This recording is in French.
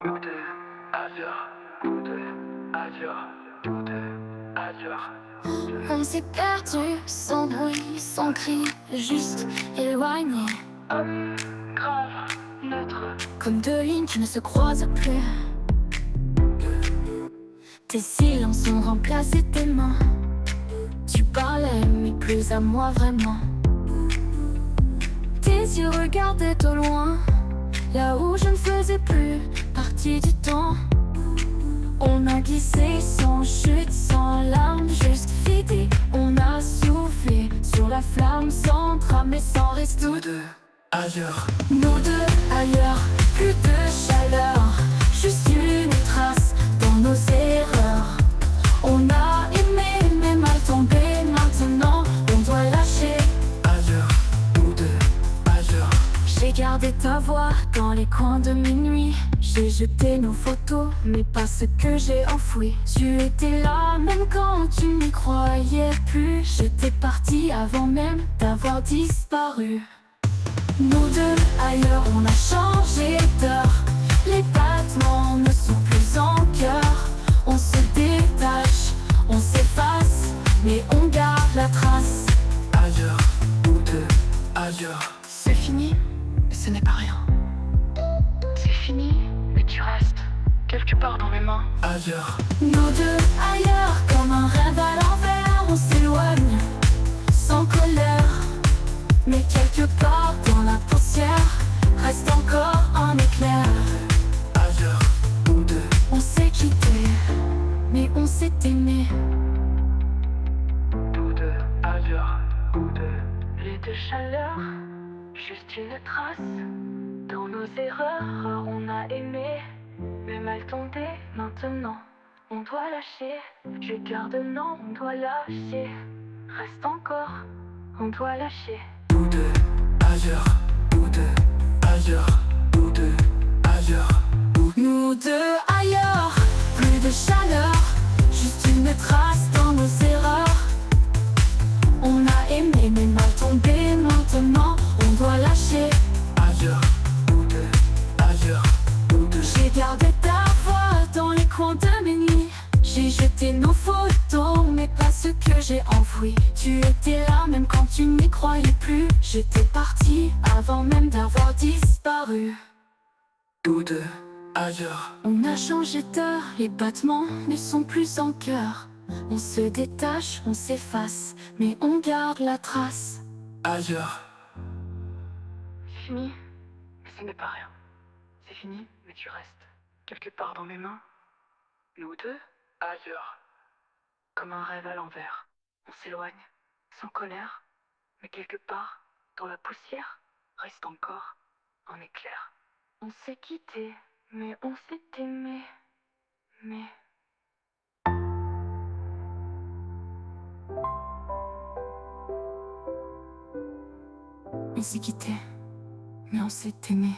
Nous deux, ailleurs, nous deux, ailleurs, nous deux, ailleurs. On s'est perdu, sans bruit, sans cri, juste éloigné. Grave, neutre, Comme deux lignes qui ne se croisent plus. Tes silences ont remplacé tes mains. Tu parlais, mais plus à moi vraiment. Tes yeux regardaient au loin, là où je ne faisais plus partie du temps. On a glissé sans chute, sans larmes, juste fidé. On a soufflé sur la flamme, sans trame et sans reste. nous deux, ailleurs. Nous deux ailleurs, plus de chaleur, juste une trace dans nos erreurs. On a aimé mais mal tombé, maintenant on doit lâcher. Ailleurs, nous deux, ailleurs. J'ai gardé ta voix dans les coins de mes nuits. J'ai jeté nos photos, mais pas ce que j'ai enfoui. Tu étais là même quand tu n'y croyais plus. J'étais parti avant même d'avoir disparu. Nous deux ailleurs, on a changé d'heure. Les battements ne sont plus en cœur. On se détache, on s'efface, mais on garde la trace. Ailleurs, nous deux, ailleurs. C'est fini, mais ce n'est pas rien. C'est fini, mais tu restes quelque part dans mes mains. Ailleurs, Nous deux ailleurs, comme un rêve à l'envers. On s'éloigne, sans colère, mais quelque part dans la poussière reste encore un éclair. ailleurs, nous deux, On s'est quitté, mais on s'est aimé. nous deux, ailleurs, nous deux. Plus de chaleur, juste une trace. Dans nos erreurs, on a aimé, mais mal tombé. Maintenant, on doit lâcher. Je garde non, on doit lâcher. Reste encore, on doit lâcher. Nous deux, ailleurs, nous deux, ailleurs, nous deux, ailleurs. Nous deux ailleurs, plus de chaleur, juste une trace dans nos erreurs. On a aimé mais mal tombé, maintenant on doit lâcher. Ailleurs, nous deux, ailleurs, nous deux. J'ai gardé ta voix dans les coins de mes nuits. J'ai jeté nos photos, mais pas ce que j'ai enfoui. Tu étais là même quand tu n'y croyais plus. J'étais parti avant même d'avoir disparu. Nous deux, ailleurs. On a changé d'heure, les battements ne sont plus en cœur. On se détache, on s'efface, mais on garde la trace. Ailleurs, C'est fini, mais ce n'est pas rien. C'est fini, mais tu restes quelque part dans mes mains. Nous deux, ailleurs, comme un rêve à l'envers. On s'éloigne, sans colère, mais quelque part dans la poussière reste encore un éclair. On s'est quitté, mais on s'est aimé. Mais on s'est quitté, mais on s'est aimé.